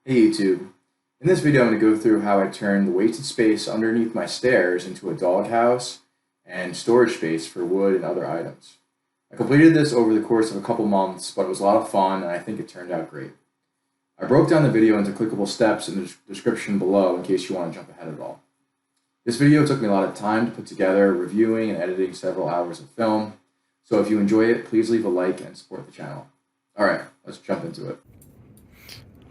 Hey YouTube. In this video I'm going to go through how I turned the wasted space underneath my stairs into a doghouse and storage space for wood and other items. I completed this over the course of a couple months, but it was a lot of fun and I think it turned out great. I broke down the video into clickable steps in the description below in case you want to jump ahead at all. This video took me a lot of time to put together, reviewing and editing several hours of film, so if you enjoy it, please leave a like and support the channel. Alright, let's jump into it.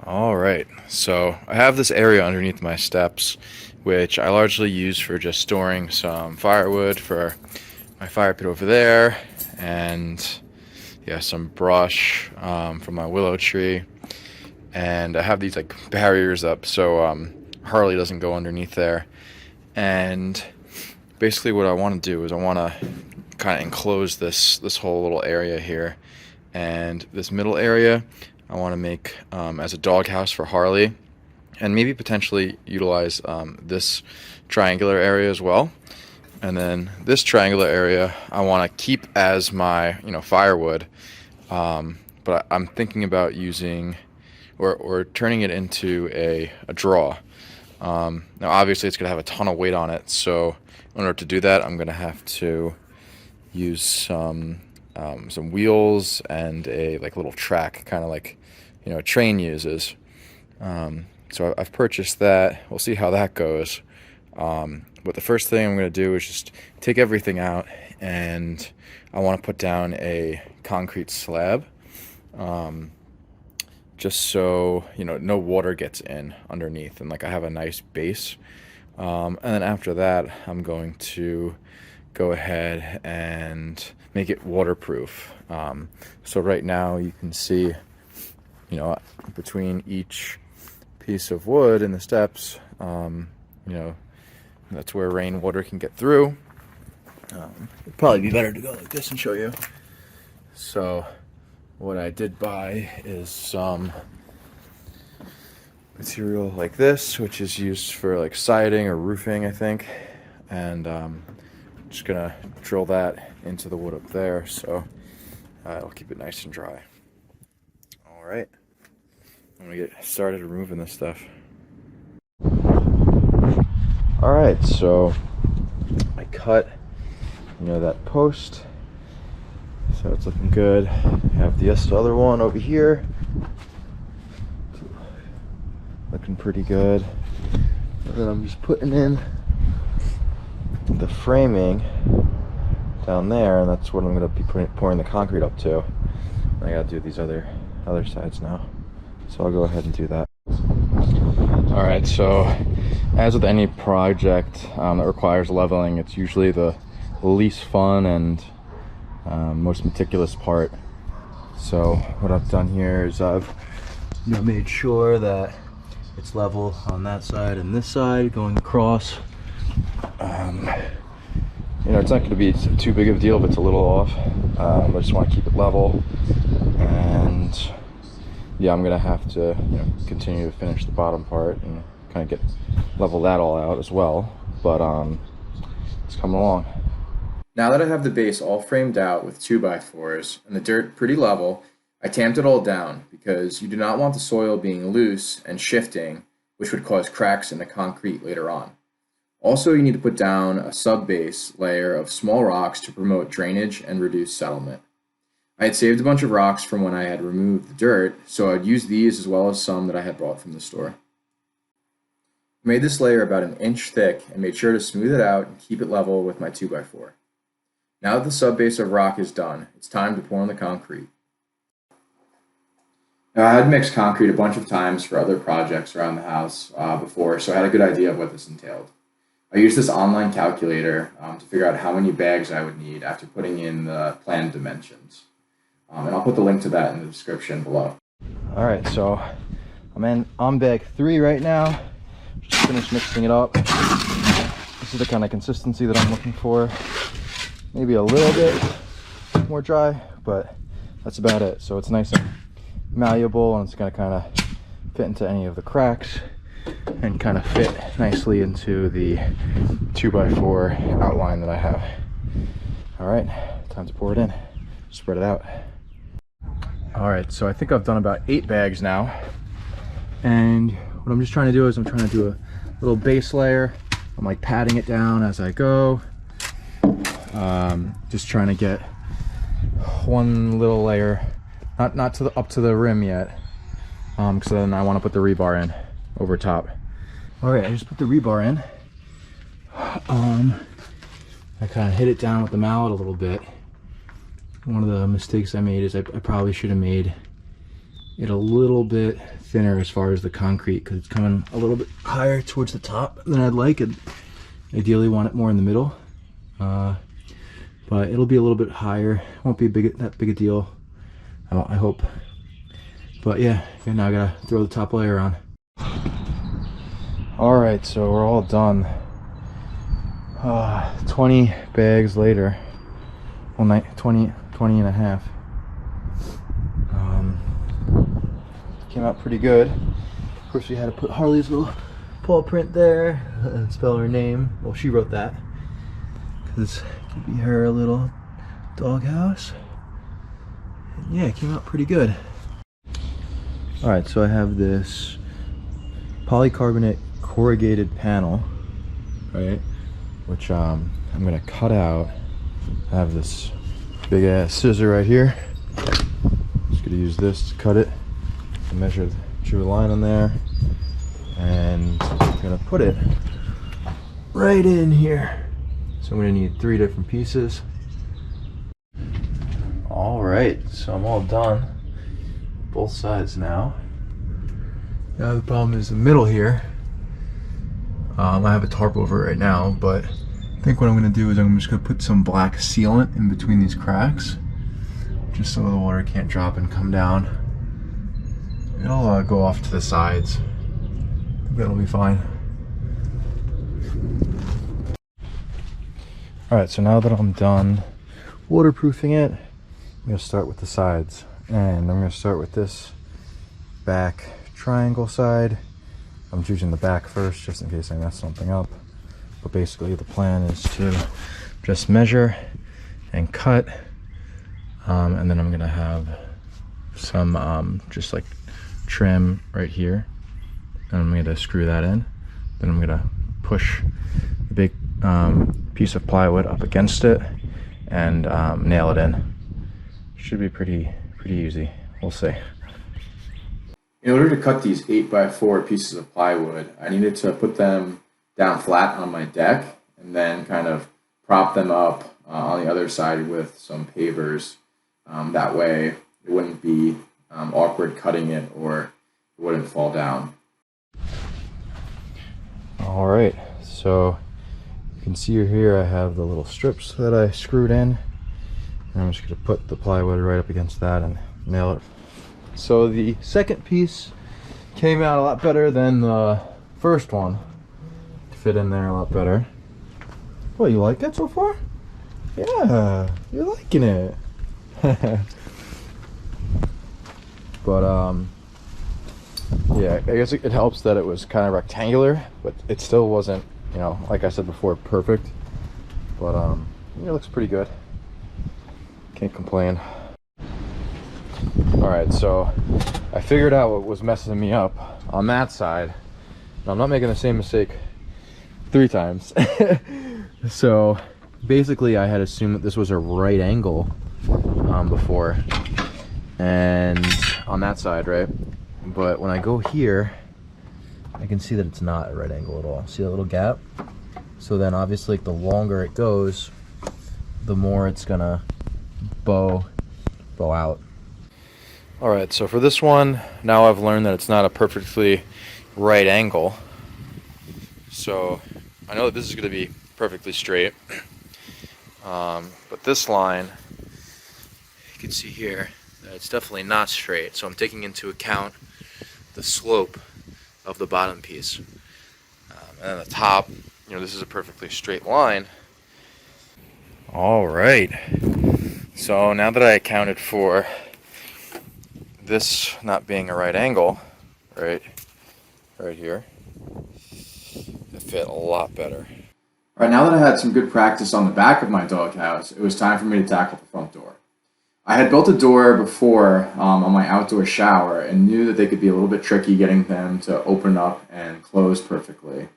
All right, so I have this area underneath my steps, which I largely use for just storing some firewood for my fire pit over there, and yeah, some brush from my willow tree. And I have these like barriers up so Harley doesn't go underneath there. And basically what I want to do is I want to kind of enclose this whole little area here, and this middle area I want to make as a doghouse for Harley, and maybe potentially utilize this triangular area as well. And then this triangular area I want to keep as my firewood, but I'm thinking about using or turning it into a draw. Now obviously it's going to have a ton of weight on it, so in order to do that I'm going to have to use some wheels and a little track, kind of like a train uses. So I've purchased that. We'll see how that goes. But the first thing I'm going to do is just take everything out, and I want to put down a concrete slab, just so no water gets in underneath, and I have a nice base. And then after that I'm going to go ahead and make it waterproof. So right now you can see between each piece of wood and the steps, that's where rainwater can get through. It'd probably be better to go like this and show you. So what I did buy is some material like this, which is used for siding or roofing, I think. And I'm just gonna drill that into the wood up there, so it'll keep it nice and dry. All right, I'm gonna get started removing this stuff. All right, so I cut that post, so it's looking good. I have this other one over here, looking pretty good. And then I'm just putting in the framing down there, and that's what I'm going to be pouring the concrete up to. And I got to do these other sides now, so I'll go ahead and do that. All right, so as with any project that requires leveling, it's usually the least fun and most meticulous part. So what I've done here is I've made sure that it's level on that side and this side going across. It's not going to be too big of a deal if it's a little off. I just want to keep it level, and yeah, I'm going to have to continue to finish the bottom part and kind of level that all out as well, but it's coming along. Now that I have the base all framed out with 2x4s and the dirt pretty level, I tamped it all down because you do not want the soil being loose and shifting, which would cause cracks in the concrete later on. Also, you need to put down a sub-base layer of small rocks to promote drainage and reduce settlement. I had saved a bunch of rocks from when I had removed the dirt, so I'd use these as well as some that I had brought from the store. I made this layer about an inch thick and made sure to smooth it out and keep it level with my 2x4. Now that the sub-base of rock is done, it's time to pour on the concrete. Now, I had mixed concrete a bunch of times for other projects around the house before, so I had a good idea of what this entailed. I used this online calculator to figure out how many bags I would need after putting in the planned dimensions. And I'll put the link to that in the description below. All right, so I'm on bag 3 right now. Just finished mixing it up. This is the kind of consistency that I'm looking for. Maybe a little bit more dry, but that's about it. So it's nice and malleable, and it's going to kind of fit into any of the cracks and kind of fit nicely into the 2x4 outline that I have. All right, time to pour it in, spread it out. All right, so I think I've done about 8 bags now. And what I'm just trying to do is I'm trying to do a little base layer. I'm like patting it down as I go. Just trying to get one little layer, not to the up to the rim yet. Because then I want to put the rebar in over top. All right, I just put the rebar in. I kind of hit it down with the mallet a little bit. One of the mistakes I made is I probably should have made it a little bit thinner as far as the concrete, because it's coming a little bit higher towards the top than I'd like. I'd ideally want it more in the middle, but it'll be a little bit higher. It won't be that big a deal, I hope. But yeah, now I gotta throw the top layer on. All right, so we're all done. 20 bags later. Well, 20 and a half. Came out pretty good. Of course, we had to put Harley's little paw print there and spell her name. Well, she wrote that because it could be her little doghouse. And yeah, it came out pretty good. All right, so I have this polycarbonate corrugated panel, right? Which I'm gonna cut out. I have this big ass scissor right here. Just gonna use this to cut it and measure, drew a line on there, and I'm gonna put it right in here. So I'm gonna need 3 different pieces. All right, so I'm all done, both sides now. Now the problem is the middle here. I have a tarp over it right now, but I think what I'm going to do is I'm just going to put some black sealant in between these cracks, just so the water can't drop and come down. It'll go off to the sides. I think that'll be fine. Alright, so now that I'm done waterproofing it, I'm going to start with the sides. And I'm going to start with this back triangle side. I'm choosing the back first just in case I mess something up. But basically the plan is to just measure and cut, and then I'm going to have some just like trim right here, and I'm going to screw that in. Then I'm going to push the big piece of plywood up against it and nail it in. Should be pretty easy. We'll see. In order to cut these 8x4 pieces of plywood, I needed to put them down flat on my deck and then kind of prop them up on the other side with some pavers. That way it wouldn't be awkward cutting it, or it wouldn't fall down. All right, so you can see here I have the little strips that I screwed in. And I'm just going to put the plywood right up against that and nail it. So the second piece came out a lot better than the first one. Fit in there a lot better. Well, you like it so far? Yeah, you're liking it. But yeah, I guess it helps that it was kind of rectangular, but it still wasn't, you know, like I said before, perfect. But it looks pretty good. Can't complain. Alright, so I figured out what was messing me up on that side. Now, I'm not making the same mistake 3 times. So basically I had assumed that this was a right angle before, and on that side, right? But when I go here, I can see that it's not a right angle at all. See that little gap? So then obviously the longer it goes, the more it's gonna bow out. Alright, so for this one, now I've learned that it's not a perfectly right angle. So I know that this is going to be perfectly straight. But this line, you can see here that it's definitely not straight. So I'm taking into account the slope of the bottom piece. And then the top, you know, this is a perfectly straight line. Alright. So now that I accounted for this not being a right angle, right here, it fit a lot better. All right, now that I had some good practice on the back of my doghouse, it was time for me to tackle the front door. I had built a door before on my outdoor shower and knew that they could be a little bit tricky getting them to open up and close perfectly.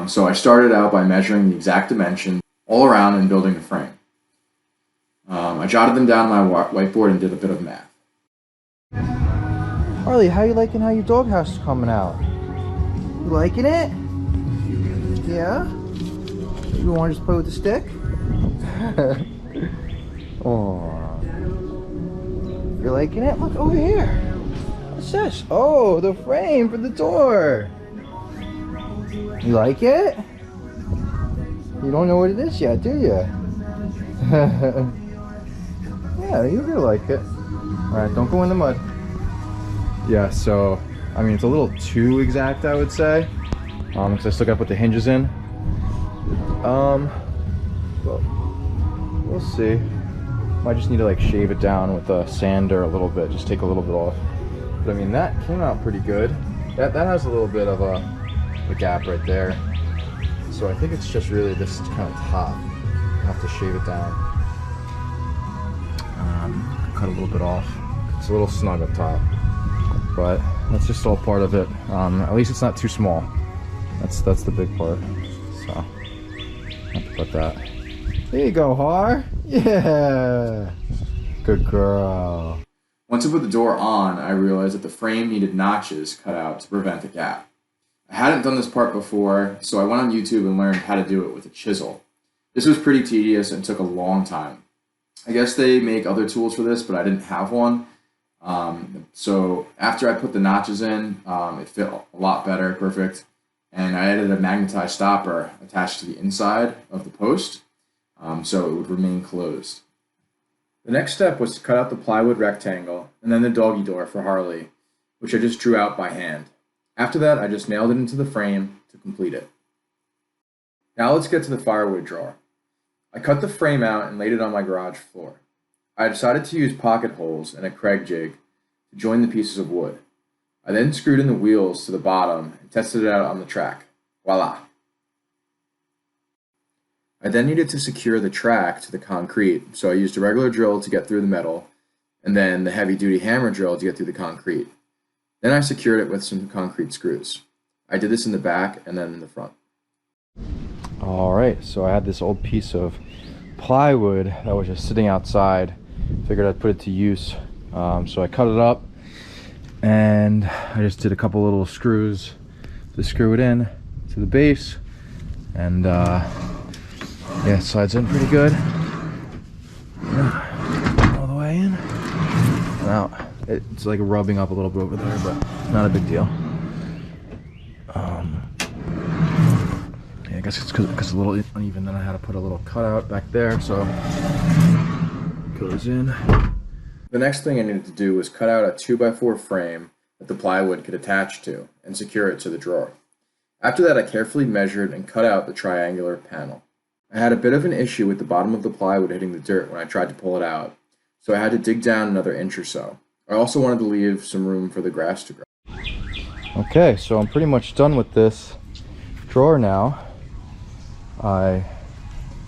So I started out by measuring the exact dimensions all around and building the frame. I jotted them down on my whiteboard and did a bit of math. Harley, how you liking how your doghouse is coming out? You liking it? Yeah? You want to just play with the stick? Oh, you're liking it? Look over here. What's this? Oh, the frame for the door. You like it? You don't know what it is yet, do you? Yeah, you're gonna like it. Alright, don't go in the mud. Yeah, so I mean it's a little too exact, I would say, because I still got to put the hinges in. But we'll see. Might just need to like shave it down with a sander a little bit, just take a little bit off. But I mean that came out pretty good. That has a little bit of a gap right there. So I think it's just really this kind of top. I have to shave it down. Cut a little bit off. It's a little snug up top, but that's just all part of it. At least it's not too small. That's the big part. So I have to put that. There you go, Har. Yeah. Good girl. Once I put the door on, I realized that the frame needed notches cut out to prevent a gap. I hadn't done this part before, so I went on YouTube and learned how to do it with a chisel. This was pretty tedious and took a long time. I guess they make other tools for this, but I didn't have one. So after I put the notches in, it fit a lot better, perfect. And I added a magnetized stopper attached to the inside of the post, so it would remain closed. The next step was to cut out the plywood rectangle and then the doggy door for Harley, which I just drew out by hand. After that, I just nailed it into the frame to complete it. Now let's get to the firewood drawer. I cut the frame out and laid it on my garage floor. I decided to use pocket holes and a Craig jig to join the pieces of wood. I then screwed in the wheels to the bottom and tested it out on the track. Voila! I then needed to secure the track to the concrete, so I used a regular drill to get through the metal, and then the heavy-duty hammer drill to get through the concrete. Then I secured it with some concrete screws. I did this in the back and then in the front. Alright, so I had this old piece of plywood that was just sitting outside. Figured I'd put it to use. So I cut it up and I just did a couple little screws to screw it in to the base. And yeah, it slides in pretty good. Yeah, all the way in and out. It's like rubbing up a little bit over there, but not a big deal. Yeah, I guess it's because it's a little uneven. Then I had to put a little cutout back there, so it goes in. The next thing I needed to do was cut out a 2x4 frame that the plywood could attach to and secure it to the drawer. After that, I carefully measured and cut out the triangular panel. I had a bit of an issue with the bottom of the plywood hitting the dirt when I tried to pull it out, so I had to dig down another inch or so. I also wanted to leave some room for the grass to grow. Okay, so I'm pretty much done with this drawer now. I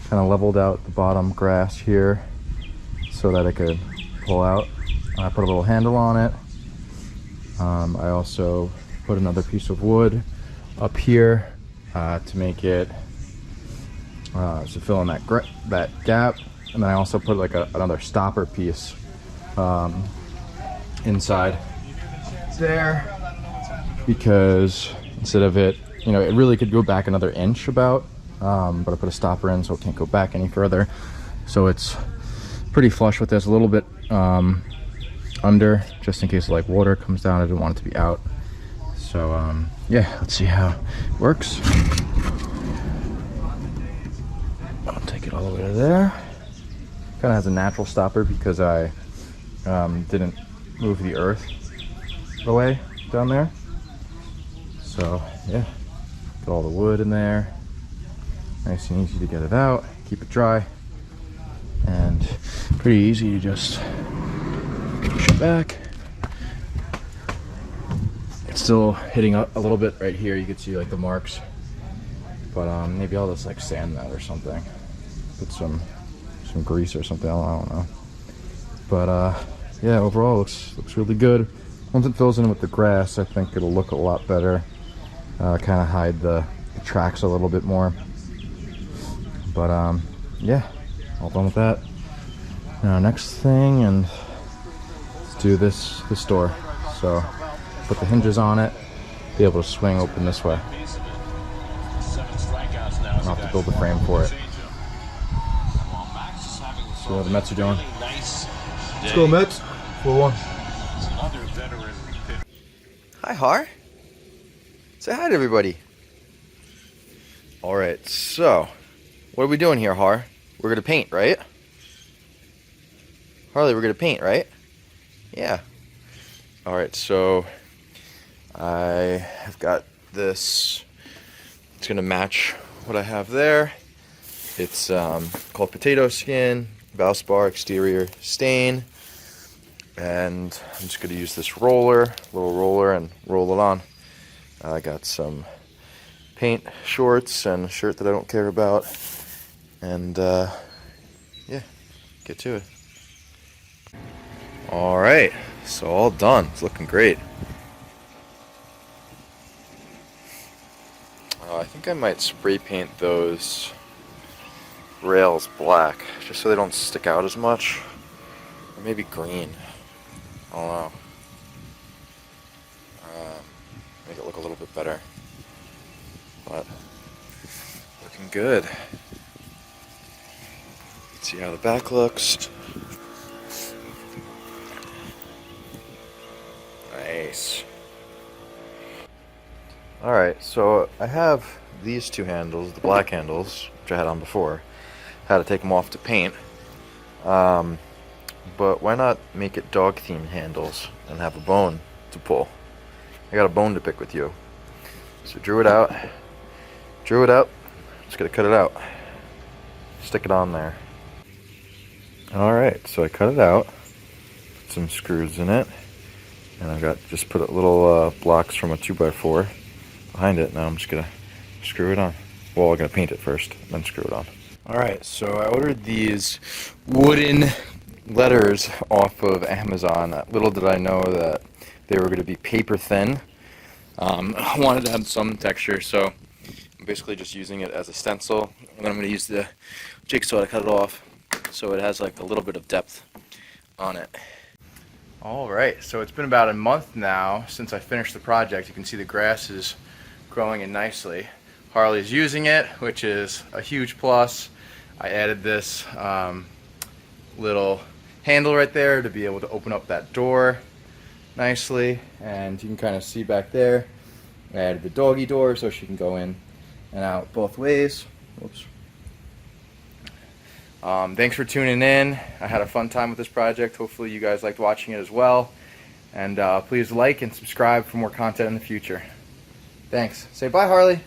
kind of leveled out the bottom grass here so that I could pull out. I put a little handle on it. I also put another piece of wood up here to make it to fill in that gap, and then I also put like another stopper piece inside there, because instead of it, you know, it really could go back another inch about, but I put a stopper in so it can't go back any further. So it's pretty flush with this, a little bit under, just in case like water comes down. I didn't want it to be out. So yeah, let's see how it works. I'll take it all the way to there. Kind of has a natural stopper because I didn't move the earth away down there. So yeah, get all the wood in there. Nice and easy to get it out, keep it dry, and pretty easy to just push it back. It's still hitting up a little bit right here. You can see like the marks, but maybe I'll just like sand that or something. Put some grease or something. I don't know. But yeah, overall looks really good. Once it fills in with the grass, I think it'll look a lot better. Kind of hide the tracks a little bit more. But yeah, all done with that. Now next thing, and let's do this door. So put the hinges on it, be able to swing open this way. I'll have to build the frame for it. See what the Mets are doing. Let's go Mets. 4-1. Hi Har. Say hi to everybody. Alright, so what are we doing here, Har? We're gonna paint, right? Harley, we're gonna paint, right? Yeah. Alright, so I have got this. It's gonna match what I have there. It's called potato skin, Valspar exterior stain, and I'm just gonna use this little roller, and roll it on. I got some paint shorts and a shirt that I don't care about, and yeah, get to it. All right, so all done. It's looking great. I think I might spray paint those rails black, just so they don't stick out as much. Or maybe green. I don't know. Make it look a little bit better. But looking good. Let's see how the back looks. Nice. Alright, so I have these two handles, the black handles, which I had on before. Had to take them off to paint. But why not make it dog themed handles and have a bone to pull? I got a bone to pick with you. So drew it out. Just gotta cut it out. Stick it on there. Alright, so I cut it out. Put some screws in it. And I've got just put little blocks from a 2x4 behind it. Now I'm just gonna screw it on. Well, I'm gonna paint it first, then screw it on. Alright, so I ordered these wooden letters off of Amazon. Little did I know that they were going to be paper thin. I wanted to have some texture, so I'm basically just using it as a stencil. And then I'm going to use the jigsaw to cut it off so it has like a little bit of depth on it. Alright, so it's been about a month now since I finished the project. You can see the grass is growing in nicely. Harley's using it, which is a huge plus. I added this little handle right there to be able to open up that door nicely, and you can kind of see back there I added the doggy door so she can go in and out both ways. Whoops. Thanks for tuning in. I had a fun time with this project. Hopefully you guys liked watching it as well, and please like and subscribe for more content in the future. Thanks. Say bye, Harley.